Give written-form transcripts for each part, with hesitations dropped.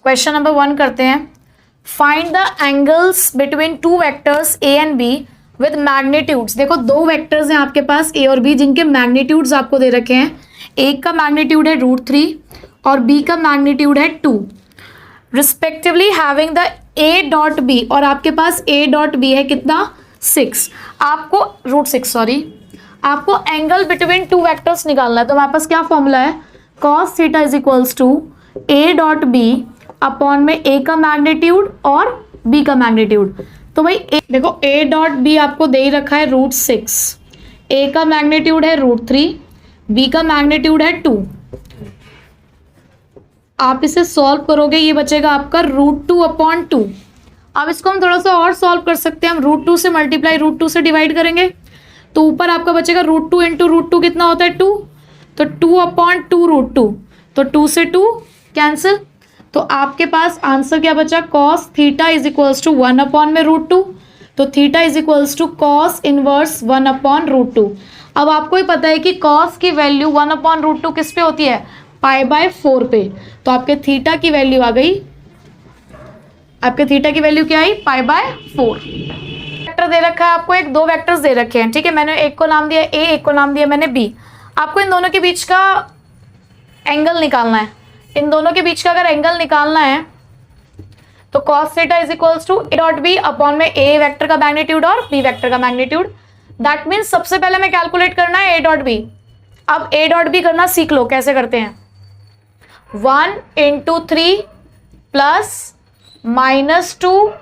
Question number 1 करते हैं। Find the angles between two vectors A and be with magnitudes. देखो दो vectors हैं आपके पास ए और बी जिनके मैग्नीट्यूड्स आपको दे रखे हैं। एक का मैग्नीट्यूड है √3 और बी का मैग्नीट्यूड है 2 respectively, having the a dot b, और आपके पास ए डॉट बी है कितना 6। आपको √6 सॉरी, आपको एंगल बिटवीन टू वेक्टर्स निकालना है। तो हमारे पास क्या फॉर्मूला है, cos theta is equals to a dot b upon में ए का मैग्नीट्यूड और बी का मैग्नीट्यूड। तो भाई देखो ए डॉट बी आपको दे ही रखा है √6, ए का मैग्नीट्यूड है √3, बी का मैग्नीट्यूड है 2। आप इसे सॉल्व करोगे, ये बचेगा आपका √2/2। अब इसको हम थोड़ा सा और सॉल्व कर सकते हैं। हम √2 से मल्टीप्लाई √2 से डिवाइड करेंगे तो ऊपर आपका बचेगा √2 इंटू √2 कितना होता है 2, तो 2/2 √2, तो 2 से 2 कैंसिल। तो आपके पास आंसर क्या बचा, cos theta is equals to 1/√2, तो theta is equals to cos inverse 1/√2। अब आपको ही पता है कि cos की वैल्यू 1/√2 किस पे होती है, π/4 पे। तो आपके थीटा की वैल्यू आ गई, आपके थीटा की वैल्यू क्या आई, π/4। वेक्टर दे रखा है आपको, एक दो वेक्टर्स दे रखे हैं, ठीक है। मैंने एक को नाम दिया ए, एक को नाम दिया मैंने बी। आपको इन दोनों के बीच का एंगल निकालना है। इन दोनों के बीच का अगर एंगल निकालना है तो cos theta is equals to a dot b upon में ए वेक्टर का मैग्नीट्यूड और बी वेक्टर का मैग्नीट्यूड। दैट मीन्स सबसे पहले हमें कैलकुलेट करना है ए डॉट बी। अब ए डॉट बी करना सीख लो, कैसे करते हैं, 1 × 3 प्लस -2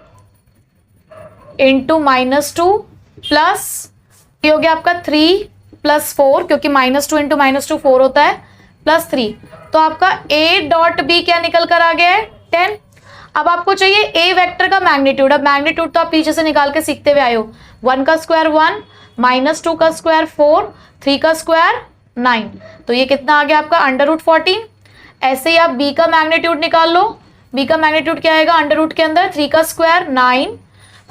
× -2 प्लस ये हो गया आपका 3 + 4, क्योंकि -2 × -2 4 होता है, प्लस 3। तो आपका ए डॉट बी क्या निकल कर आ गया है 10। अब आपको चाहिए ए वेक्टर का मैग्नीट्यूड। अब मैग्नीट्यूड तो आप पीछे से निकाल के सीखते हुए आए हो। 1 का स्क्वायर 1, -2 का स्क्वायर 4, 3 का स्क्वायर 9, तो ये कितना आ गया आपका √14। ऐसे ही आप बी का मैग्नीट्यूड निकाल लो। बी का मैग्नीट्यूड क्या आएगा, अंडर के अंदर 3 का स्क्वायर 9,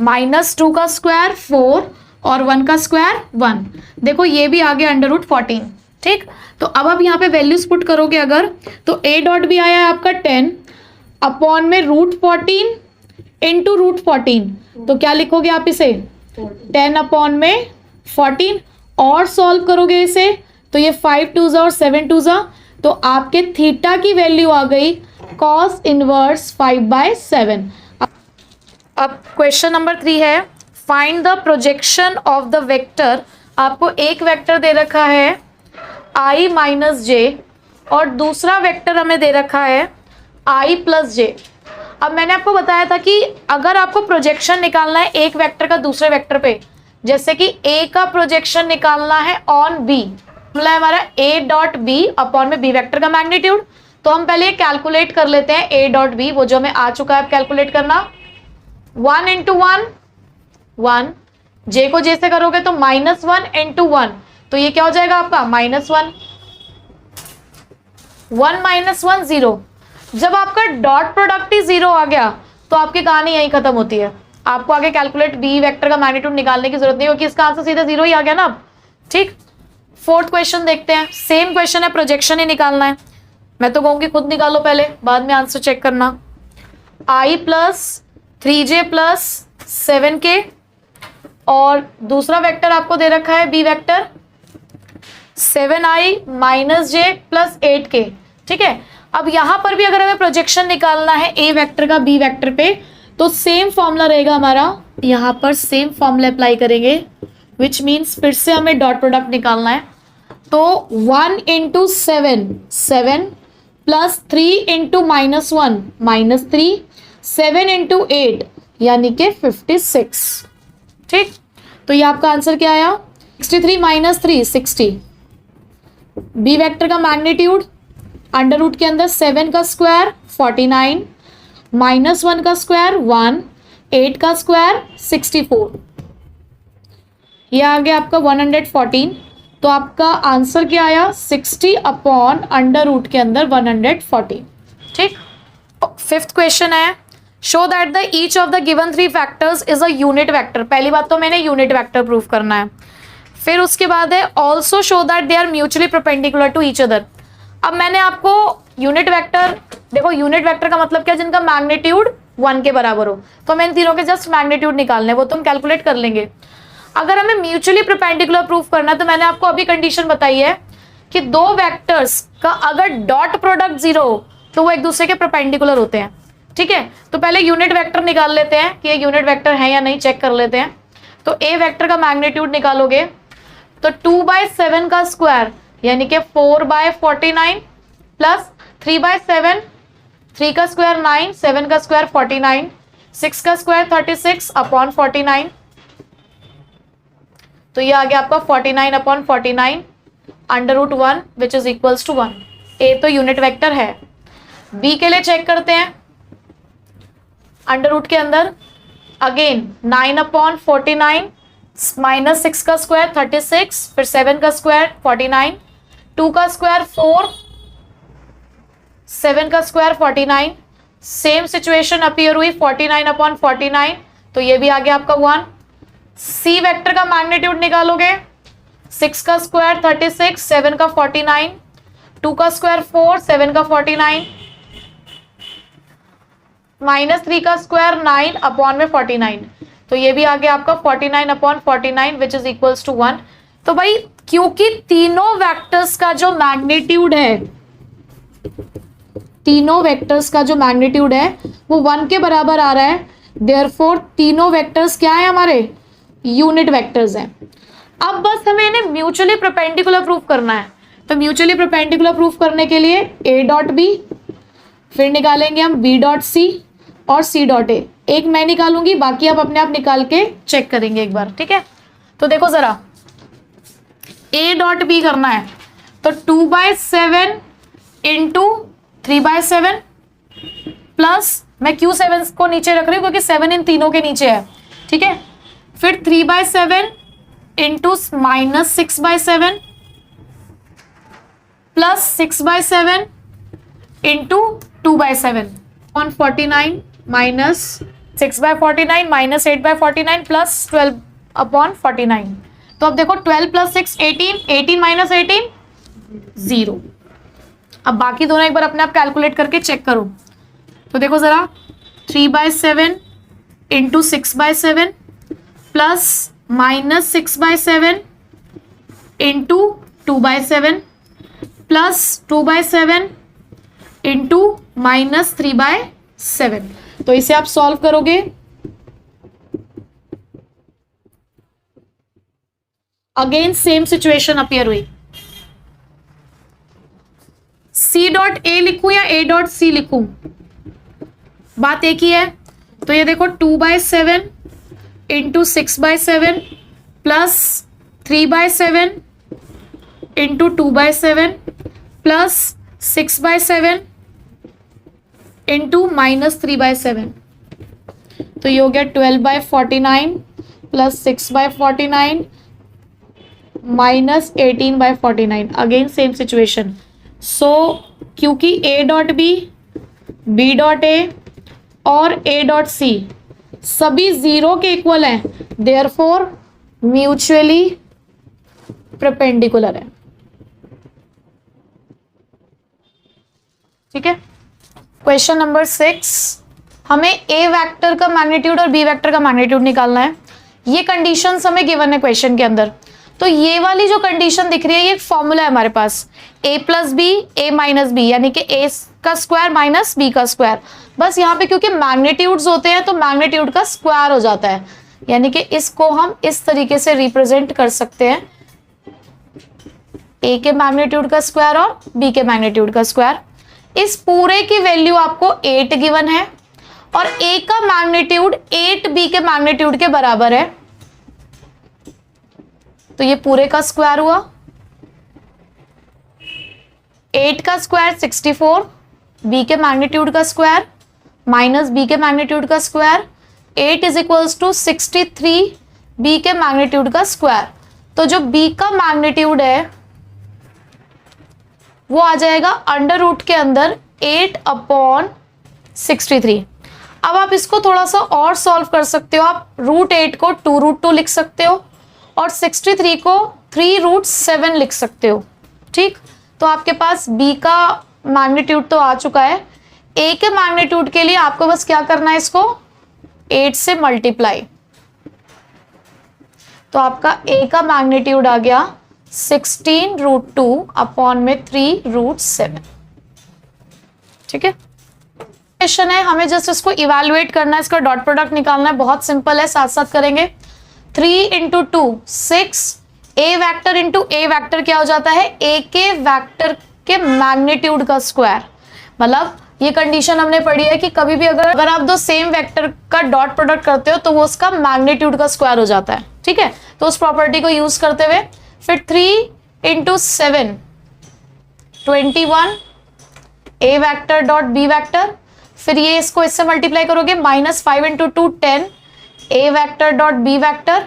-2 का स्क्वायर 4 और 1 का स्क्वायर 1। देखो ये भी आ गया √14, ठीक। तो अब आप यहाँ पे वैल्यूज पुट करोगे अगर, तो ए डॉट बी आया है आपका 10 अपॉन में √14 इंटू √14, तो क्या लिखोगे आप इसे 10 अपॉन में 14। और सॉल्व करोगे इसे तो ये 5 2 और 7 2, तो आपके थीटा की वैल्यू आ गई cos इनवर्स 5/7। अब क्वेश्चन नंबर 3 है, find the projection of the vector. आपको एक वेक्टर दे रखा है i - j और दूसरा वेक्टर हमें दे रखा है i + j। अब मैंने आपको बताया था कि अगर आपको प्रोजेक्शन निकालना है एक वेक्टर का दूसरे वेक्टर पे, जैसे कि a का प्रोजेक्शन निकालना है ऑन b, मतलब हमारा a डॉट बी अपॉन में b वेक्टर का मैग्नीट्यूड। तो हम पहले कैलकुलेट कर लेते हैं a डॉट बी, वो जो हमें आ चुका है कैलकुलेट करना। 1 × 1 1, j को j से करोगे तो -1 × 1, तो ये क्या हो जाएगा आपका -1 1 0। जब आपका डॉट प्रोडक्ट ही 0 आ गया तो आपकी कहानी यहीं खत्म होती है। आपको आगे कैलकुलेट बी वेक्टर का मैग्नीट्यूड निकालने की जरूरत नहीं, क्योंकि इसका आंसर सीधा 0 ही आ गया ना। ठीक, फोर्थ क्वेश्चन देखते हैं। सेम क्वेश्चन है, प्रोजेक्शन ही निकालना है। मैं तो कहूंगी खुद निकालो पहले, बाद में आंसर चेक करना। i + 3j + 7k और दूसरा वेक्टर आपको दे रखा है B vector 7i - j + 8k। ठीक है, अब यहां पर भी अगर हमें प्रोजेक्शन निकालना है ए वेक्टर का बी वेक्टर पे, तो सेम फॉर्मूला रहेगा हमारा। यहां पर सेम फॉर्मूला अप्लाई करेंगे, विच मीन्स फिर से हमें डॉट प्रोडक्ट निकालना है। तो 1 × 7 7 प्लस 3 × -1 -3, 7 × 8 यानी कि 56। ठीक, तो ये आपका आंसर क्या आया 63 - 3 60। बी वेक्टर का मैग्नीट्यूड अंडर रूट के अंदर 7 का स्क्वायर 49, -1 का स्क्वायर 1, 8 का स्क्वायर 64। यह आ गया आपका 114। तो आपका आंसर क्या आया 60 अपॉन अंडर रूट के अंदर 140। ठीक, फिफ्थ क्वेश्चन है, show that the each of the given 3 factors is a unit vector. पहली बात तो मैंने यूनिट वेक्टर प्रूव करना है। फिर उसके बाद है also show that they are mutually perpendicular to each other. अब मैंने आपको यूनिट वेक्टर, देखो यूनिट वेक्टर का मतलब क्या, जिनका मैग्नीट्यूड 1 के बराबर हो। तो हमें इन तीनों के जस्ट मैग्नीट्यूड निकालने, वो तो हम कैलकुलेट कर लेंगे। अगर हमें म्यूचुअली परपेंडिकुलर प्रूफ करना है तो मैंने आपको अभी कंडीशन बताई है कि दो वेक्टर्स का अगर डॉट प्रोडक्ट 0 हो तो वो एक दूसरे के परपेंडिकुलर होते हैं। ठीक है, तो पहले यूनिट वेक्टर निकाल लेते हैं कि ये यूनिट वेक्टर है या नहीं, चेक कर लेते हैं। तो ए वेक्टर का मैग्नीट्यूड निकालोगे तो 2/7 का स्क्वायर यानी कि 4/49 प्लस 3/7, 3 का स्क्वायर 9, 7 का स्क्वायर 49, 6 का स्क्वायर 36/49। तो ये आ गया आपका 49/49 √1 विच इज इक्वल्स टू 1। ए तो यूनिट वेक्टर है। बी के लिए चेक करते हैं, अंडर रूट के अंदर अगेन 9/49 माइनस 6 का स्क्वायर 36, फिर 7 का स्क्वायर 49, 2 का स्क्वायर 4, 7 का स्क्वायर 49, सेम सिचुएशन अपीयर हुई 49/49, तो ये भी आ गया आपका 1। सी वेक्टर का मैग्नीट्यूड निकालोगे 6 का स्क्वायर 36, 7 का 49, 2 का स्क्वायर 4, 7 का 49, माइनस 3 का स्क्वायर 9/49, तो ये भी आ गया आपका 49/49 विच इज इक्वल्स टू 1। तो भाई क्योंकि तीनों वेक्टर्स का जो मैग्नीट्यूड है, तीनों वेक्टर्स का जो मैग्नीट्यूड है वो 1 के बराबर आ रहा है, देयरफॉर तीनों वेक्टर्स क्या है, हमारे यूनिट वेक्टर्स हैं। अब बस हमें इन्हें म्यूचुअली परपेंडिकुलर प्रूफ करना है। तो म्यूचुअली परपेंडिकुलर प्रूफ करने के लिए ए डॉट बी, फिर निकालेंगे हम बी डॉट सी और सी डॉट ए। एक मैं निकालूंगी, बाकी आप अपने आप निकाल के चेक करेंगे एक बार। ठीक है, तो देखो जरा, ए डॉट बी करना है तो 2/7 इंटू 3/7 प्लस, मैं Q7 को नीचे रख रही हूं क्योंकि 7 इन तीनों के नीचे है। ठीक है, फिर 3/7 into minus 6/7 plus 6/7 into 2/7 on 49 minus 6/49 minus 8/49 plus 12/49। तो अब देखो 12 प्लस 6 18, 18 माइनस 18 0। अब बाकी दोनों एक बार अपने आप कैलकुलेट करके चेक करो। तो देखो जरा, 3/7 into 6/7 plus minus 6/7 into 2/7 plus 2/7 into minus 3/7। तो इसे आप सॉल्व करोगे, अगेन सेम सिचुएशन अपीयर हुई। सी डॉट ए लिखूं या ए डॉट सी लिखूं, बात एक ही है। तो ये देखो 2/7 into 6/7 plus 3/7 into 2/7 plus 6/7 into minus 3/7। तो ये हो गया 12/49 plus 6/49 minus 18/49। Again same situation. So क्योंकि A dot B, B dot A और ए डॉट सी सभी 0 के इक्वल हैं, देयरफॉर म्यूचुअली परपेंडिकुलर है। ठीक है, क्वेश्चन नंबर 6, हमें ए वेक्टर का मैग्नीट्यूड और बी वेक्टर का मैग्नीट्यूड निकालना है। ये कंडीशंस हमें गिवन है क्वेश्चन के अंदर। तो ये वाली जो कंडीशन दिख रही है, ये एक फॉर्मूला है हमारे पास, a plus b, a minus b, यानी कि a का स्क्वायर माइनस b का स्क्वायर। बस यहाँ पे क्योंकि मैग्नीट्यूड्स होते हैं तो मैग्नीट्यूड का स्क्वायर हो जाता है, यानी कि इसको हम इस तरीके से रिप्रेजेंट कर सकते हैं, a के मैग्नीट्यूड का स्क्वायर और b के मैग्नीट्यूड का स्क्वायर। इस पूरे की वैल्यू आपको 8 गिवन है और a का मैग्नीट्यूड 8b के मैग्नीट्यूड के बराबर है, तो ये पूरे का स्क्वायर हुआ। 8 का स्क्वायर 64, b के मैग्नीट्यूड का स्क्वायर माइनस b के मैग्नीट्यूड का square, 8 is equals to 63 b के मैग्नीट्यूड का स्क्वायर। तो जो b का मैग्नीट्यूड है वो आ जाएगा अंडर रूट के अंदर 8/63। अब आप इसको थोड़ा सा और सॉल्व कर सकते हो। आप √8 को 2√2 लिख सकते हो और 63 को 3√7 लिख सकते हो। ठीक, तो आपके पास b का मैग्नीट्यूड तो आ चुका है, ए के मैग्नीट्यूड के लिए आपको बस क्या करना है, इसको 8 से मल्टीप्लाई, तो आपका ए का मैग्नीट्यूड आ गया 16√2 अपॉन में 3√7। ठीक है, क्वेश्चन है, हमें जस्ट इसको इवैल्यूएट करना है, इसका डॉट प्रोडक्ट निकालना है, बहुत सिंपल है, साथ साथ करेंगे। 3 × 2 6, ए वैक्टर इंटू ए वैक्टर क्या हो जाता है, ए के वैक्टर के मैग्नीट्यूड का स्क्वायर। मतलब ये कंडीशन हमने पढ़ी है कि कभी भी अगर आप दो सेम वेक्टर का डॉट प्रोडक्ट करते हो तो वो उसका मैग्नीट्यूड का स्क्वायर हो जाता है। ठीक है, तो उस प्रॉपर्टी को यूज करते हुए फिर 3 × 7 21 ए वैक्टर डॉट बी वैक्टर, फिर ये इसको इससे मल्टीप्लाई करोगे, -5 × 2 10 ए वैक्टर डॉट बी वैक्टर,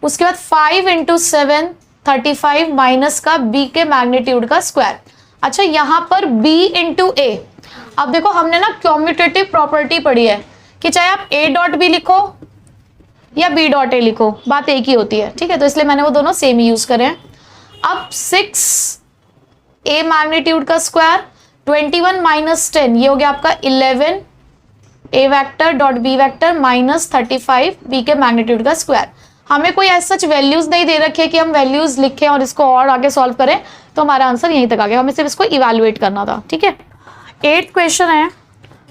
उसके बाद 5 × 7 35 माइनस का बी के मैग्नीट्यूड का स्क्वायर। अच्छा, यहां पर b × a, अब देखो हमने ना कम्यूटेटिव प्रॉपर्टी पढ़ी है कि चाहे आप a डॉट बी लिखो या b डॉट a लिखो, बात एक ही होती है। ठीक है, तो इसलिए मैंने वो दोनों सेम ही यूज करे हैं। अब 6 a मैग्नीट्यूड का स्क्वायर, 21 - 10 ये हो गया आपका 11 A vector dot B vector minus 35 B के मैग्नीट्यूड का स्क्वायर। हमें कोई ऐसा सच वैल्यूज नहीं दे रखी है कि हम वैल्यूज लिखें और इसको और आगे सॉल्व करें, तो हमारा आंसर यहीं तक आ गया, हमें सिर्फ इसको इवैल्यूएट करना था। ठीक है, 8th क्वेश्चन है,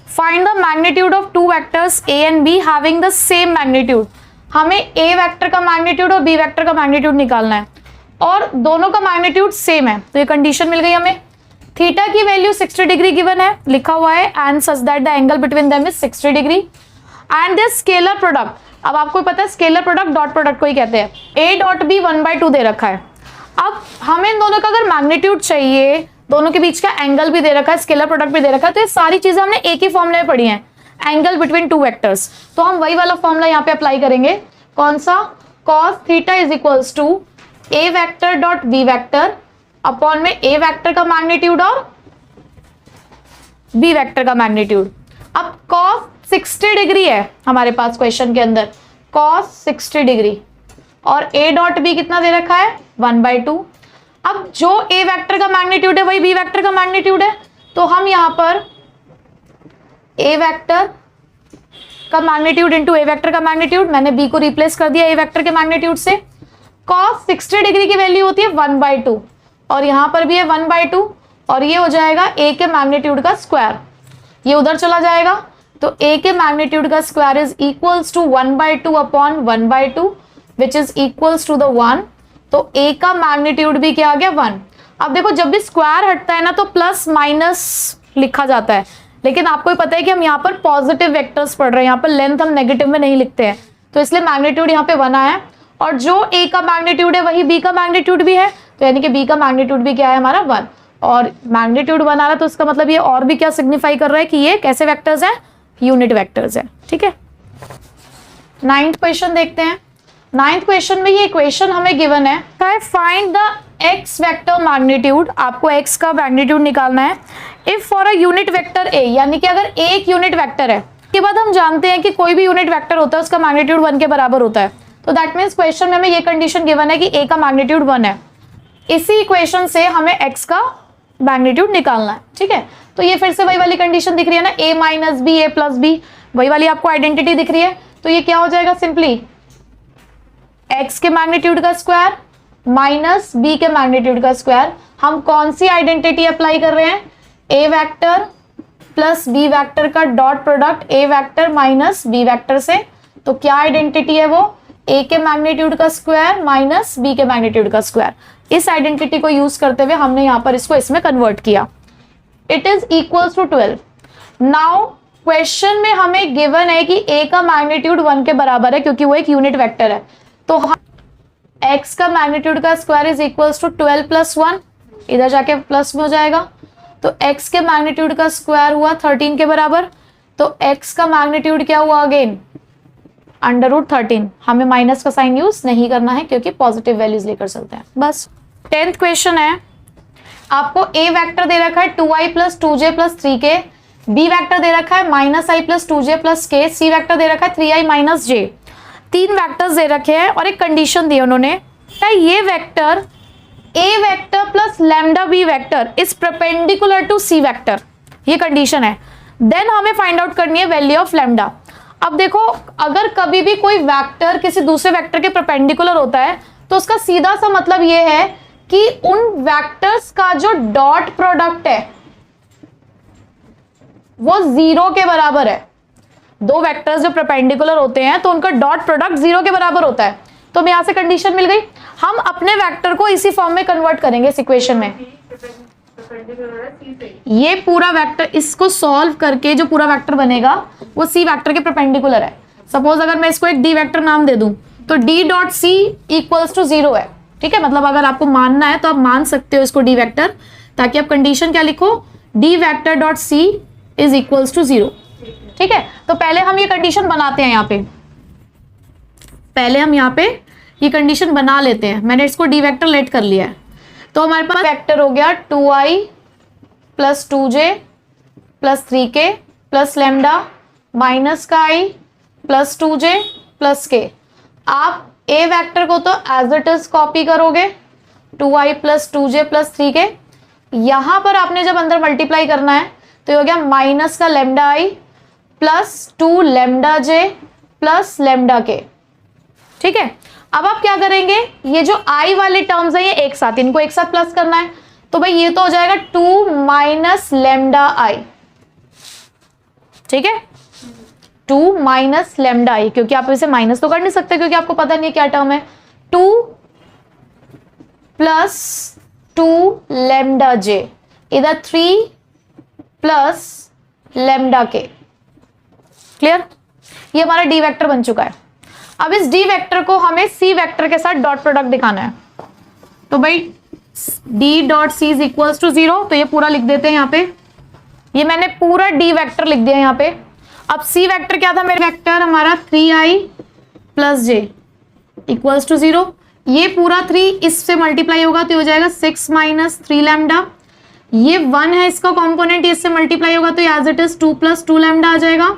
find the magnitude of two vectors A and be having the same magnitude. हमें ए वेक्टर का मैग्नीट्यूड और बी वेक्टर का मैग्नीट्यूड निकालना है और दोनों का मैग्नीट्यूड सेम है, तो ये कंडीशन मिल गई हमें। थीटा की वैल्यू 60 डिग्री गिवन है, लिखा हुआ है, and such that the angle between them is 60 degree, and the scalar product, अब आपको पता है स्केलर प्रोडक्ट डॉट प्रोडक्ट को ही कहते हैं, a डॉट बी 1/2 दे रखा है। अब हमें इन दोनों का अगर मैग्नीट्यूड चाहिए, दोनों के बीच का एंगल भी दे रखा है, स्केलर प्रोडक्ट भी दे रखा है, तो ये सारी चीजें हमने एक ही फॉर्मूले में पढ़ी हैं, एंगल बिटवीन टू वेक्टर्स, तो हम वही वाला फॉर्मूला यहाँ पे अप्लाई करेंगे। कौन सा, cos theta is equals to a vector dot B vector upon में ए वैक्टर का मैग्नीट्यूड और बी वैक्टर का मैग्नीट्यूड। अब cos 60 डिग्री है हमारे पास क्वेश्चन के अंदर, cos 60 डिग्री, और a डॉट बी कितना दे रखा है 1/2। अब जो a वेक्टर का मैग्नीट्यूड है वही b वेक्टर का मैग्नीट्यूड है, तो हम यहां पर a वेक्टर का मैग्नीट्यूड इंटू a वेक्टर का मैग्नीट्यूड, मैंने b को रिप्लेस कर दिया a वेक्टर के मैग्नीट्यूड से। cos 60 डिग्री की वैल्यू होती है 1/2 और यहां पर भी है 1/2, और ये हो जाएगा a के मैग्नीट्यूड का स्क्वायर, ये उधर चला जाएगा, तो a के मैग्नीट्यूड का square is equals to 1/2 upon 1/2 which is equals to the 1, तो a का मैग्नीट्यूड भी क्या आ गया 1। अब देखो जब भी स्क्वायर हटता है ना तो प्लस माइनस लिखा जाता है, लेकिन आपको ही पता है कि हम यहाँ पर पॉजिटिव वेक्टर्स पढ़ रहे हैं, यहाँ पर लेंथ हम नेगेटिव में नहीं लिखते हैं, तो इसलिए मैग्नीट्यूड यहाँ पे 1 आया है, और जो a का मैग्नीट्यूड है वही b का मैग्नीट्यूड भी है, तो यानी कि b का मैग्नीट्यूड भी क्या है हमारा 1, और मैग्नीट्यूड 1 आ रहा है, तो इसका मतलब ये और भी क्या सिग्निफाई कर रहा है कि ये कैसे वेक्टर्स हैं, यूनिट वेक्टर्स हैं। ठीक है, 9th क्वेश्चन देखते हैं। 9th क्वेश्चन में ये इक्वेशन हमें गिवन है, find the x vector magnitude, आपको x का मैग्नीट्यूड निकालना है if for a unit vector a, यानी कि अगर a एक यूनिट वेक्टर है, के बाद हम जानते हैं कि कोई भी यूनिट वेक्टर होता है उसका मैग्नीट्यूड 1 के बराबर होता है, तो दैट मीन्स क्वेश्चन में हमें ये कंडीशन गिवन है कि a का मैग्नीट्यूड 1 है, इसी इक्वेशन से हमें x का मैग्नीट्यूड निकालना है। ठीक है, तो ये फिर से वही वाली कंडीशन दिख रही है ना, a minus b a plus b, वही वाली आपको आइडेंटिटी दिख रही है, तो ये क्या हो जाएगा सिंपली x के मैग्नीट्यूड का स्क्वायर माइनस b के मैग्नीट्यूड का स्क्वायर। हम कौन सी आइडेंटिटी अप्लाई कर रहे हैं, a vector plus b vector का dot product a vector minus b vector से, तो क्या आइडेंटिटी है वो, a के मैग्नीट्यूड का स्क्वायर माइनस b के मैग्नीट्यूड का स्क्वायर। इस आइडेंटिटी को यूज करते हुए हमने यहां पर इसको इसमें कन्वर्ट किया, it is equals to 12। Now question में हमें गिवन है कि a का मैग्नीट्यूड 1 के बराबर है क्योंकि वो एक यूनिट वेक्टर है, तो x का मैग्नीट्यूड का स्क्वायर इज इक्वल्स टू 12 + 1, इधर जाके प्लस में हो जाएगा, तो x के मैग्नीट्यूड का स्क्वायर हुआ 13 के बराबर, तो x का मैग्नीट्यूड क्या हुआ अगेन √13। हमें माइनस का साइन यूज नहीं करना है क्योंकि पॉजिटिव वैल्यूज लेकर चलते हैं बस। 10th क्वेश्चन है, आपको a वेक्टर दे रखा है 2i + 2j + 3k, b vector दे रखा है -i + 2j + k, c vector दे रखा है 3i - j। 3 वेक्टर्स दे रखे हैं और एक कंडीशन दी उन्होंने, क्या ये vector a vector plus lambda b vector is perpendicular to c vector, ये कंडीशन है। देन हमें फाइंड आउट करनी है वैल्यू ऑफ लैम्डा। अब देखो, अगर कभी भी कोई वेक्टर किसी दूसरे वेक्टर के परपेंडिकुलर होता है तो उसका सीधा सा मतलब ये है कि उन वेक्टर्स का जो डॉट प्रोडक्ट है वो 0 के बराबर है। दो वेक्टर्स जो परपेंडिकुलर होते हैं तो उनका डॉट प्रोडक्ट 0 के बराबर होता है। तो हमें यहां से कंडीशन मिल गई। हम अपने वेक्टर को इसी फॉर्म में कन्वर्ट करेंगे इस इक्वेशन में। ये पूरा वेक्टर, इसको सॉल्व करके जो पूरा वेक्टर बनेगा वो सी वेक्टर के परपेंडिकुलर है। सपोज अगर मैं इसको एक डी वेक्टर नाम दे दूं तो d dot c equals to 0 है। ठीक है, मतलब अगर आपको मानना है तो आप मान सकते हो इसको डी वेक्टर, ताकि आप कंडीशन क्या लिखो, d vector dot c is equals to 0। ठीक है, तो पहले हम ये कंडीशन बनाते हैं। यहाँ पे पहले हम यहाँ पे ये कंडीशन बना लेते हैं। मैंने इसको डी वेक्टर लेट कर लिया है। तो हमारे पास वेक्टर हो गया 2i plus 2j plus 3k plus lambda minus का i plus 2j plus k। आप ए वेक्टर को तो एज इट इज कॉपी करोगे, 2i plus 2j plus 3k। यहां पर आपने जब अंदर मल्टीप्लाई करना है तो ये हो गया माइनस का lambda i plus 2 lambda j plus lambda k। ठीक है, अब आप क्या करेंगे, ये जो i वाले टर्म्स है ये एक साथ, इनको एक साथ प्लस करना है। तो भाई ये तो हो जाएगा 2 माइनस लेमडा i। ठीक है, 2 माइनस लेमडा i, क्योंकि आप इसे माइनस तो कर नहीं सकते क्योंकि आपको पता नहीं है क्या टर्म है। 2 प्लस 2 लेमडा j, इधर 3 प्लस लेमडा k। क्लियर, ये हमारा डी वेक्टर बन चुका है। अब इस डी वेक्टर को हमें सी वेक्टर के साथ डॉट प्रोडक्ट दिखाना है। तो भाई d dot c is equals to 0, तो ये पूरा लिख देते हैं यहाँ पे। ये मैंने पूरा डी वेक्टर लिख दिया यहाँ पे। अब सी वेक्टर क्या था, मेरे वेक्टर हमारा 3i plus J equals to 0। ये पूरा 3 इससे मल्टीप्लाई होगा तो हो जाएगा 6 माइनस 3 लैम्डा। ये 1 है इसका कॉम्पोनेंट, इससे मल्टीप्लाई होगा तो as it is 2 plus 2 lambda आ जाएगा।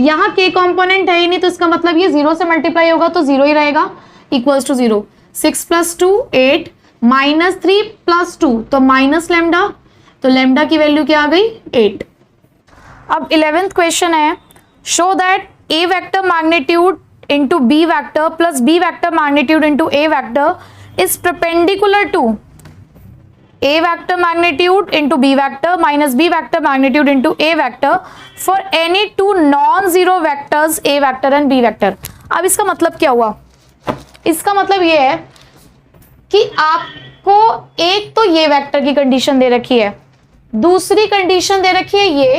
यहाँ के कॉम्पोनेंट है ही नहीं तो इसका मतलब ये 0 से मल्टीप्लाई होगा तो 0 ही रहेगा, equals to 0। 6 plus 2 8 minus 3 plus 2 तो माइनस लेमडा, तो लेमडा की वैल्यू क्या आ गई 8। अब 11th क्वेश्चन है, show that a vector magnitude into b vector plus B vector magnitude into a vector is perpendicular to a vector magnitude into b vector minus b vector magnitude into a vector for any two non-zero vectors a vector and b vector। अब इसका मतलब क्या हुआ, इसका मतलब ये है कि आपको एक तो ये वेक्टर की कंडीशन दे रखी है, दूसरी कंडीशन दे रखी है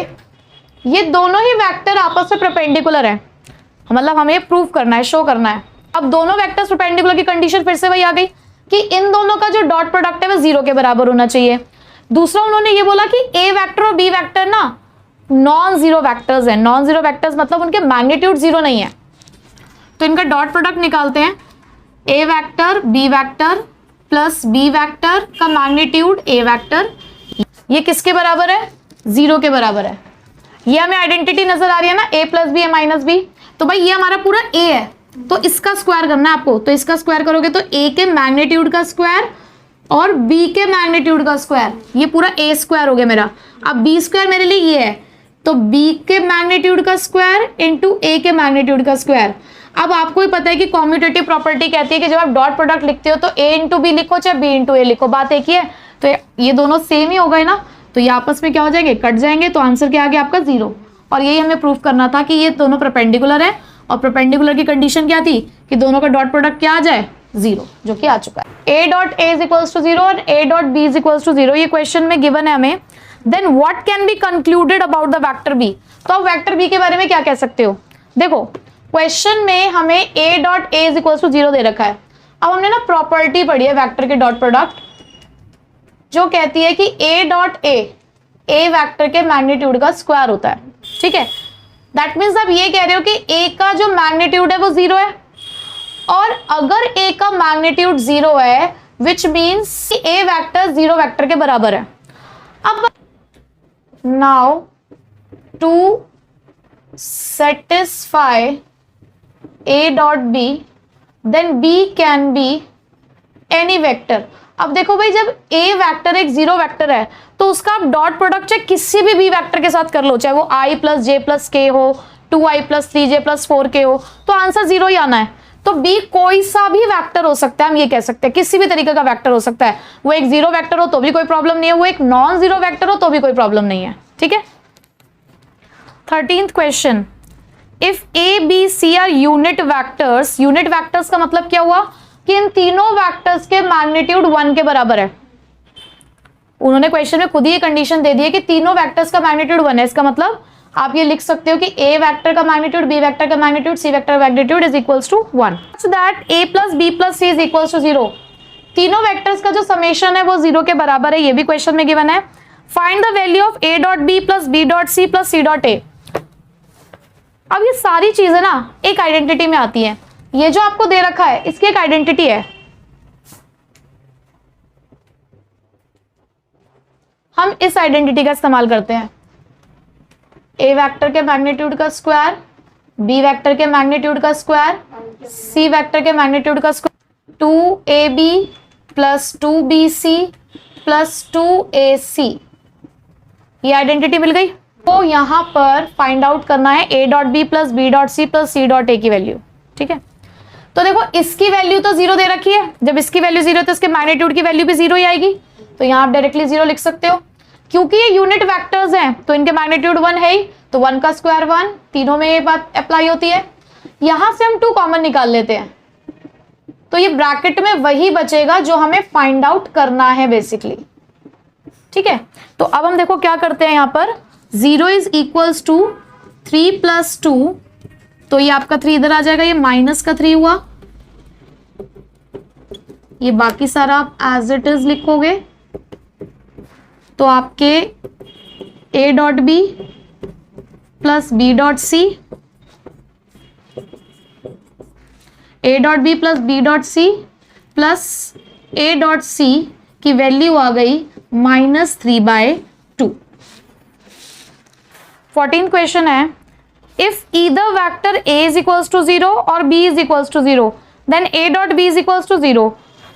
ये दोनों ही वेक्टर आपस में परपेंडिकुलर है। मतलब हमें प्रूव करना है, शो करना है। अब दोनों वेक्टर्स परपेंडिकुलर की कंडीशन फिर से वही आ गई कि इन दोनों का जो डॉट प्रोडक्ट है वो 0 के बराबर होना चाहिए। दूसरा उन्होंने ये बोला कि ए वेक्टर और बी वेक्टर ना नॉन जीरो वेक्टर्स हैं। नॉन जीरो वेक्टर्स मतलब उनके मैग्नीट्यूड 0 नहीं है। तो इनका डॉट प्रोडक्ट निकालते हैं, A vector B vector plus B vector का मैग्नीट्यूड ए वेक्टर, ये किसके बराबर है 0 के बराबर है। ये हमें आइडेंटिटी नजर आ रही है ना, ए plus b a minus B. तो भाई ये हमारा पूरा ए है तो इसका स्क्वायर करना है आपको। तो इसका स्क्वायर करोगे तो ए के मैग्नीट्यूड का स्क्वायर और बी के मैग्नीट्यूड का स्क्वायर, ये पूरा ए स्क्वायर हो गया मेरा। अब बी स्क्वायर मेरे लिए ये है तो बी के मैग्नीट्यूड का स्क्वायर इंटू ए के मैग्नीट्यूड का स्क्वायर। अब आपको ही पता है कि कॉम्यूटेटिव प्रॉपर्टी कहती है कि जब आप डॉट प्रोडक्ट लिखते हो तो ए इंटू बी लिखो चाहे बी इंटू ए लिखो, बात एक ही है। तो ये दोनों सेम ही हो गए ना, तो ये आपस में क्या हो जाएंगे, कट जाएंगे। तो आंसर क्या आ गया आपका 0। और यही हमें प्रूफ करना था कि ये दोनों परपेंडिकुलर है और परपेंडिकुलर की कंडीशन क्या थी कि दोनों का डॉट प्रोडक्ट क्या आ जाए 0, जो कि आ चुका है। a dot a is equals to 0 और a dot b is equals to 0 ये क्वेश्चन में गिवन है हमें। Then what can be concluded about the vector b। तो आप वेक्टर b के बारे में क्या कह सकते हो, देखो क्वेश्चन में हमें a dot a is equals to 0 दे रखा है। अब हमने ना प्रॉपर्टी पढ़ी है वेक्टर के डॉट प्रोडक्ट, जो कहती है कि a डॉट a वेक्टर के मैग्नीट्यूड का स्क्वायर होता है। ठीक है, दैट मीन्स आप ये कह रहे हो कि a का जो मैग्नीट्यूड है वो 0 है, और अगर a का मैग्नीट्यूड 0 है which means a vector 0 vector के बराबर है। अब now to satisfy a dot b then b can be any vector. अब देखो भाई, जब ए वेक्टर एक जीरो वेक्टर है तो उसका आप डॉट प्रोडक्ट चाहे किसी भी बी वेक्टर के साथ कर लो, चाहे वो i प्लस जे प्लस के हो, 2i plus 3j plus 4k हो, तो आंसर जीरो ही आना है। तो बी कोई सा भी वेक्टर हो सकता है, हम ये कह सकते हैं किसी भी तरीके का वेक्टर हो सकता है। वो एक जीरो वेक्टर हो तो भी कोई प्रॉब्लम नहीं है, वो एक नॉन जीरो वेक्टर हो तो भी कोई प्रॉब्लम नहीं है। ठीक है। 13th question, if a b c are unit vectors, unit vectors का मतलब क्या हुआ कि इन तीनों वेक्टर्स के मैग्नीट्यूड 1 के बराबर है। उन्होंने क्वेश्चन में खुद ही ये कंडीशन दे दी है कि तीनों वेक्टर्स का मैग्नीट्यूड 1 है। इसका मतलब आप ये लिख सकते हो कि ए वेक्टर का मैग्नीट्यूड, बी वेक्टर का मैग्नीट्यूड, सी वेक्टर का magnitude is equals to 1, so that a plus b plus c is equals to 0। तीनों वेक्टर्स का जो समेशन है वो 0 के बराबर है, ये भी क्वेश्चन में गिवन है। Find the value of a dot b plus b dot c plus c dot a. अब ये सारी चीजें ना एक आइडेंटिटी में आती हैं। ये जो आपको दे रखा है इसकी एक आइडेंटिटी है, हम इस आइडेंटिटी का इस्तेमाल करते हैं। ए वेक्टर के मैग्नीट्यूड का स्क्वायर, बी वेक्टर के मैग्नीट्यूड का स्क्वायर, सी वेक्टर के मैग्नीट्यूड का square, 2ab plus 2bc plus 2ac, ये आइडेंटिटी मिल गई। तो यहां पर फाइंड आउट करना है a dot b plus b dot c plus c dot a की वैल्यू। ठीक है, तो देखो इसकी वैल्यू तो 0 दे रखी है, जब इसकी वैल्यू 0 है तो इसके मैग्नीट्यूड की वैल्यू भी 0 ही आएगी। तो यहाँ आप डायरेक्टली 0 लिख सकते हो। क्योंकि ये यूनिट वेक्टर्स हैं तो इनके मैग्नीट्यूड 1 है ही, तो 1 का स्क्वायर 1, तीनों में ये बात अप्लाई होती है। यहां से हम 2 कॉमन निकाल लेते हैं, तो ये ब्रैकेट में वही बचेगा जो हमें फाइंड आउट करना है बेसिकली। ठीक है, तो अब हम देखो क्या करते हैं। यहां पर 0 इज इक्वल्स टू 3 प्लस 2, तो ये आपका 3 इधर आ जाएगा, ये माइनस का 3 हुआ, ये बाकी सारा आप एज इट इज लिखोगे। तो आपके a dot b plus b dot c, a dot b plus b dot c plus a dot c की वैल्यू आ गई -3/2। 14 क्वेश्चन है, if either vector a is equals to 0 और b is equals to 0 then a dot b is equals to 0।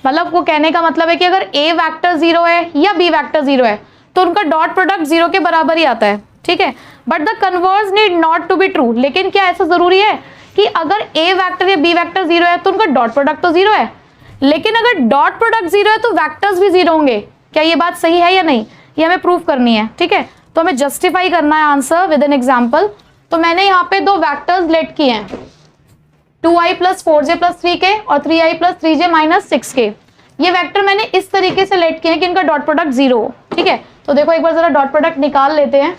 मतलब वो कहने का मतलब है कि अगर a वेक्टर 0 है या b वेक्टर 0 है तो उनका डॉट प्रोडक्ट 0 के बराबर ही आता है। ठीक है, but the converse need not to be true. लेकिन क्या ऐसा जरूरी है कि अगर a वेक्टर या b वेक्टर 0 है तो उनका डॉट प्रोडक्ट तो 0 है, लेकिन अगर डॉट प्रोडक्ट 0 है तो वेक्टर्स भी 0 होंगे। क्या ये बात सही है या नहीं, ये हमें प्रूव करनी है। ठीक है, तो हमें जस्टिफाई करना है आंसर विद एन एग्जाम्पल। तो मैंने यहाँ पे 2 वैक्टर्स लेट किए हैं, 2i plus 4j plus 3k और 3i plus 3j minus 6k। ये वेक्टर मैंने इस तरीके से लेट किए हैं कि इनका डॉट प्रोडक्ट 0 हो। ठीक है, तो देखो एक बार जरा डॉट प्रोडक्ट निकाल लेते हैं।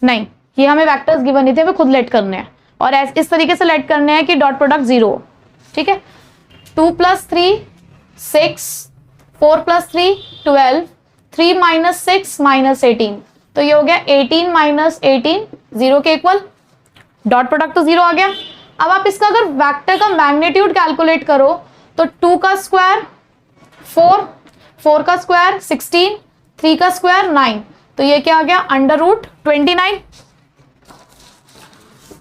नहीं, ये हमें वेक्टर्स गिवन नहीं थे, हमें खुद लेट करने हैं और इस तरीके से लेट करने हैं कि डॉट प्रोडक्ट 0 हो। ठीक है, 2 प्लस 3 6, 4 प्लस 3 12, 3 माइनस 6 माइनस 18, तो ये हो गया 18 माइनस 18 0 के इक्वल, डॉट प्रोडक्ट तो 0 आ गया। अब आप इसका अगर वेक्टर का मैग्नीट्यूड कैलकुलेट करो तो 2 का स्क्वायर 4, 4 का स्क्वायर 16, 3 का स्क्वायर 9, तो ये क्या आ गया √29।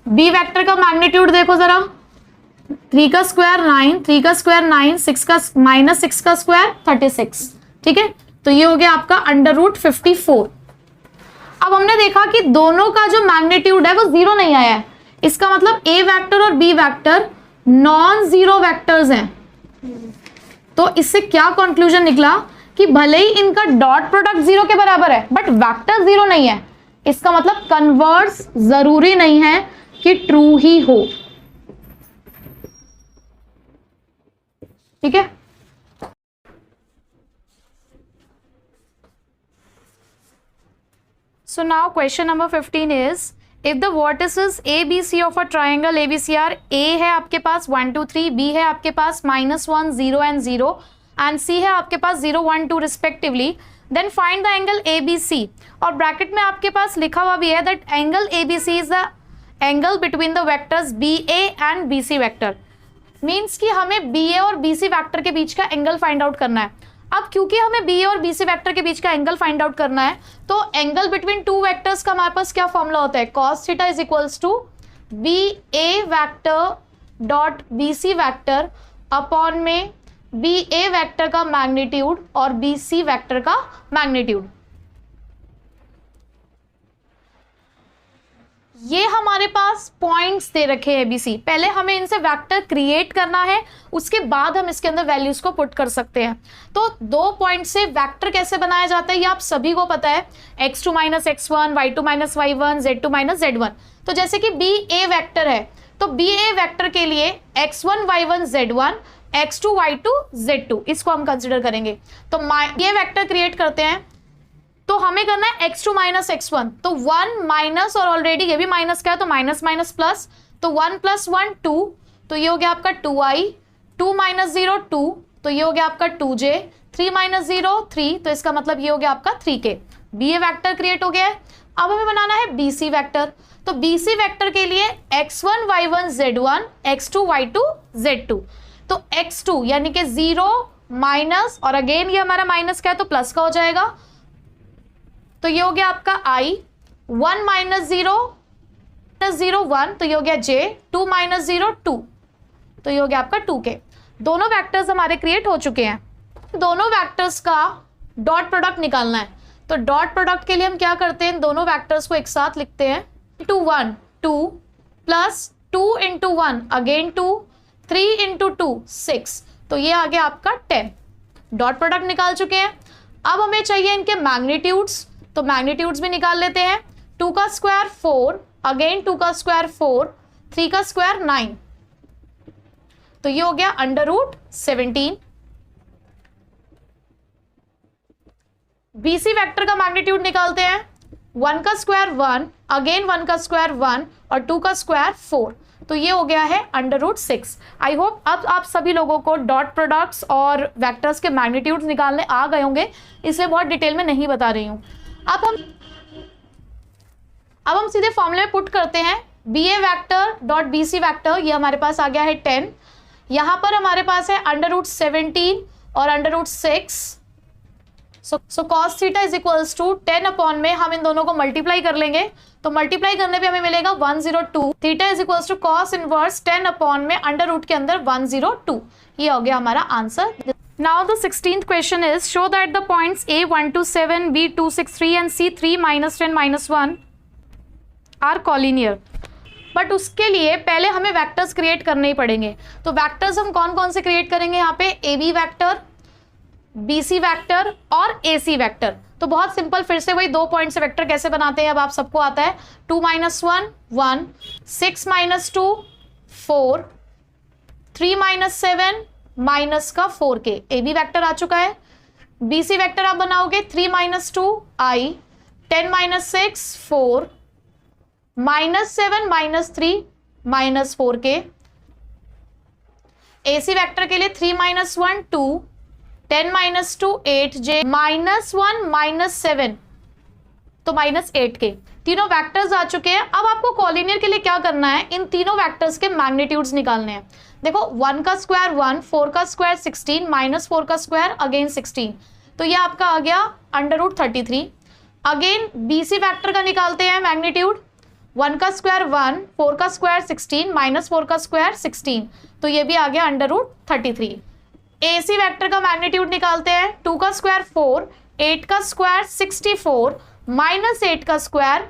बी वेक्टर का मैग्नीट्यूड देखो जरा, 3 का स्क्वायर 9, 3 का स्क्वायर 9, 6 का माइनस 6 का स्क्वायर 36। ठीक है, तो ये हो गया आपका √54। अब हमने देखा कि दोनों का जो मैग्नीट्यूड है वो 0 नहीं आया है, इसका मतलब ए वेक्टर और b vector non zero vectors हैं। तो इससे क्या कंक्लूजन निकला कि भले ही इनका डॉट प्रोडक्ट 0 के बराबर है बट वेक्टर 0 नहीं है, इसका मतलब कन्वर्स जरूरी नहीं है कि ट्रू ही हो। ठीक है, so now question number 15 is if the vertices ABC of a triangle ABC are A है आपके पास 1 2 3, B है आपके पास -1 0 and 0 and C है आपके पास 0 1 2 respectively, then find the angle ABC। और ब्रैकेट में आपके पास लिखा हुआ भी है that angle ABC is the angle between the vectors BA and BC vector, means कि हमें BA और BC वेक्टर के बीच का एंगल फाइंड आउट करना है। अब क्योंकि हमें BA और BC वेक्टर के बीच का एंगल फाइंड आउट करना है तो एंगल बिटवीन 2 वेक्टर्स का हमारे पास क्या फॉर्मूला होता है, cos theta is equals to BA vector dot BC vector upon में बी ए वेक्टर का मैग्नीट्यूड और बी सी वेक्टर का मैग्नीट्यूड। ये हमारे पास पॉइंट्स दे रखे हैं ABC। पहले हमें इनसे वेक्टर क्रिएट करना है, उसके बाद हम इसके अंदर वैल्यूज को पुट कर सकते हैं। तो 2 पॉइंट से वेक्टर कैसे बनाया जाता है ये आप सभी को पता है, x2 minus x1, y2 minus y1, z2 minus z1। तो जैसे कि BA वेक्टर है, तो BA वेक्टर के लिए x1 y1 z1, x2 y2 z2 इसको हम कंसिडर करेंगे। तो ये वेक्टर क्रिएट करते हैं, तो हमें करना है x2 माइनस x1, तो 1 माइनस, और ऑलरेडी ये भी माइनस का है तो माइनस माइनस प्लस, तो 1 प्लस 1 2, तो ये हो गया आपका 2i, 2 माइनस 0 2, तो ये हो गया आपका 2j, 3 माइनस 0 3, तो इसका मतलब ये हो गया आपका 3k। BA वेक्टर क्रिएट हो गया है। अब हमें बनाना है BC वेक्टर, तो BC वेक्टर के लिए x1 y1 z1, x2 y2 z2, तो x2 यानी कि 0 माइनस, और अगेन ये हमारा माइनस का है तो प्लस का हो जाएगा, तो ये हो गया आपका i, 1 माइनस 0 1, तो ये हो गया j, 2 माइनस 0 2, तो ये हो गया आपका 2k। दोनों वेक्टर्स हमारे क्रिएट हो चुके हैं। दोनों वेक्टर्स का डॉट प्रोडक्ट निकालना है, तो डॉट प्रोडक्ट के लिए हम क्या करते हैं, दोनों वेक्टर्स को एक साथ लिखते हैं, 2 1 2 प्लस 2 इंटू 1 अगेन 2, 3 इंटू 2 6, तो ये आ गया आपका 10। डॉट प्रोडक्ट निकाल चुके हैं। अब हमें चाहिए इनके मैग्नीट्यूड्स, तो मैग्नीट्यूड्स भी निकाल लेते हैं। 2 का स्क्वायर 4, अगेन 2 का स्क्वायर 4, 3 का स्क्वायर 9, तो ये हो गया अंडर रूट 17। BC वेक्टर का मैग्नीट्यूड निकालते हैं, 1 का स्क्वायर 1, अगेन 1 का स्क्वायर 1 और 2 का स्क्वायर 4, तो ये हो गया है अंडर रूट 6। आई होप अब आप सभी लोगों को डॉट प्रोडक्ट्स और वेक्टर्स के मैग्नीट्यूड्स निकालने आ गए होंगे, इसलिए बहुत डिटेल में नहीं बता रही हूं। अब हम सीधे फॉर्मूले में पुट करते हैं। BA vector dot BC vector, ये हमारे पास आ गया है 10, यहां पर हमारे पास है अंडर रूट 17 और under root 6, so cos theta is equals to 10 upon में हम इन दोनों को मल्टीप्लाई कर लेंगे, तो मल्टीप्लाई करने पे हमें मिलेगा 102। Theta is equals to cos inverse 10 upon में अंडर रूट के अंदर 102, ये हो गया हमारा answer. Now the 16th question is, show that the points A 1 2 7, B 2 6 3 and C 3 minus 10 minus 1 are collinear। But उसके लिए पहले हमें वेक्टर्स क्रिएट करने ही पड़ेंगे। तो वेक्टर्स हम कौन कौन से क्रिएट करेंगे यहाँ पे, AB वेक्टर, BC वेक्टर और AC वेक्टर। तो बहुत सिंपल, फिर से वही 2 पॉइंट से वेक्टर कैसे बनाते हैं अब आप सबको आता है। 2 माइनस 1 1, 6 माइनस 2 4, 3 माइनस 7 माइनस का 4k, AB वेक्टर आ चुका है। BC वेक्टर आप बनाओगे 3 minus 2 i, 10 minus 6 4, minus 7 minus 3 minus 4k। AC vector के लिए 3 minus 1 2, 10 minus 2 8j, minus 1 minus 7, तो माइनस 8k। तीनों वेक्टर्स आ चुके हैं। अब आपको कॉलिनियर के लिए क्या करना है, इन तीनों वेक्टर्स के मैग्नीट्यूड्स निकालने हैं। देखो 1 का स्क्वायर 1, 4 का स्क्वायर 16, माइनस 4 का स्क्वायर अगेन 16, तो ये आपका आ गया under root 33। Again BC vector का निकालते हैं मैग्नीट्यूड, 1 का स्क्वायर 1, 4 का स्क्वायर 16, माइनस 4 का स्क्वायर 16, तो ये भी आ गया अंडर रूट 33। AC वेक्टर का मैग्नीट्यूड निकालते हैं, 2 का स्क्वायर 4, 8 का स्क्वायर 64, माइनस 8 का स्क्वायर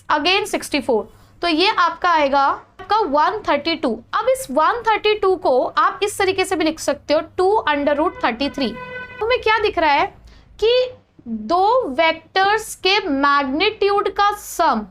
अगेन 64, तो ये आपका आएगा आपका 132। अब इस 132 को आप इस तरीके से भी लिख सकते हो, 2 अंडर रूट 33। हमें क्या दिख रहा है कि दो वेक्टर्स के मैग्नीट्यूड का सम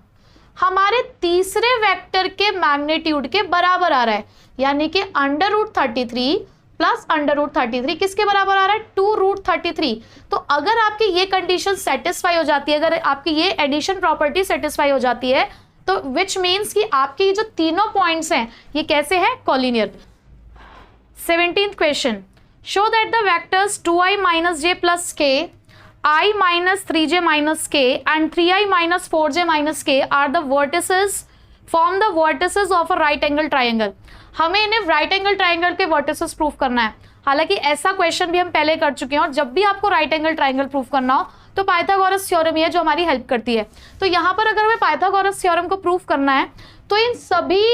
हमारे तीसरे वेक्टर के मैग्नीट्यूड के बराबर आ रहा है, यानी कि under root 33 plus under root 33 किसके बराबर आ रहा है, 2 रूट 33। तो अगर आपकी ये कंडीशन सेटिस्फाई हो जाती है, अगर आपकी ये एडिशन प्रॉपर्टी सेटिस्फाई हो जाती है, तो विच मीन्स कि आपकी जो तीनों पॉइंट्स हैं ये कैसे हैं, collinear. 17th question, show that the vectors 2i minus j plus k, I minus 3j minus k and 3i minus 4j minus k are the vertices, form the vertices of a right angle triangle. हमें इन्हें right angle triangle के vertices proof करना है। हालांकि ऐसा question भी हम पहले कर चुके हैं, और जब भी आपको राइट एंगल ट्राइंगल प्रूफ करना हो तो पाइथागोरस थ्योरम ही है जो हमारी हेल्प करती है। तो यहाँ पर अगर हमें पाइथागोरस थ्योरम को प्रूफ करना है तो इन सभी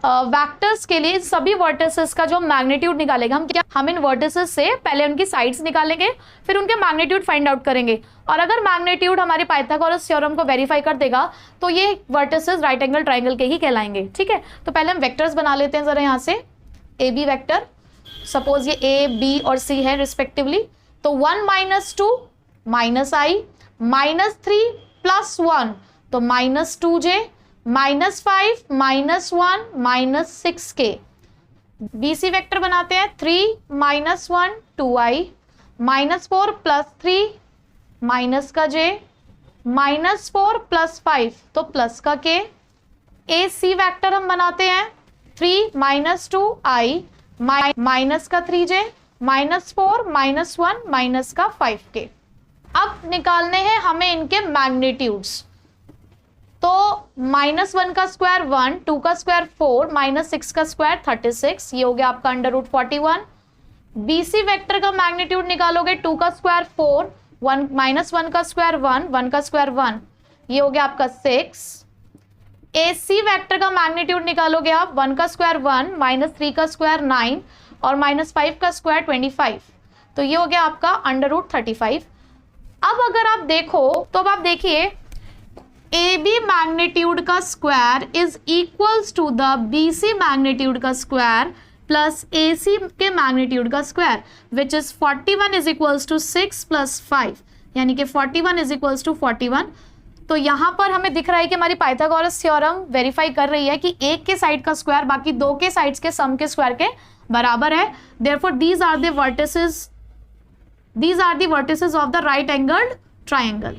वेक्टर्स के लिए सभी वर्टिसेस का जो मैग्नीट्यूड निकालेंगे हम इन वर्टिसेस से पहले उनकी साइड्स निकालेंगे, फिर उनके मैग्नीट्यूड फाइंड आउट करेंगे, और अगर मैग्नीट्यूड हमारे पाइथागोरस थ्योरम को वेरीफाई कर देगा तो ये वर्टिसेस राइट एंगल ट्राइंगल के ही कहलाएंगे। ठीक है, तो पहले हम वेक्टर्स बना लेते हैं जरा यहाँ से। ए बी वैक्टर, सपोज ये ए बी और सी है रिस्पेक्टिवली, तो 1 - 2 -i, -3 + 1 तो -2j, -5 -1 -6k। BC वेक्टर बनाते हैं 3 - 1 2i, -4 + 3 -j, -4 + 5 तो +k। AC वेक्टर हम बनाते हैं 3 - 2i, -3j, -4 -1 -5k। अब निकालने हैं हमें इनके मैग्नीट्यूड्स, तो -1 का स्क्वायर 1, 2 का स्क्वायर 4, -6 का स्क्वायर 36, ये हो गया आपका √41। BC वेक्टर का मैग्नीट्यूड निकालोगे 2 का स्क्वायर 4, 1 का स्क्वायर 1, 1 का स्क्वायर 1, ये हो गया आपका 6। AC वेक्टर का मैग्नीट्यूड निकालोगे आप 1 का स्क्वायर 1, -3 का स्क्वायर 9 और -5 का स्क्वायर 25, तो ये हो गया आपका √35। अब अगर आप देखो तो अब आप देखिए AB मैग्नीट्यूड का square is equals to the BC magnitude का स्क्वायर प्लस AC के मैग्नीट्यूड का square, which is 41 is equals to 6 + 5, यानी कि 41 इज इक्वल्स टू 41। तो यहाँ पर हमें दिख रहा है कि हमारी पाइथागोरस थ्योरम वेरीफाई कर रही है कि एक के साइड का स्क्वायर बाकी दो के साइड्स के सम के स्क्वायर के बराबर है। Therefore these are the vertices of the right angled triangle।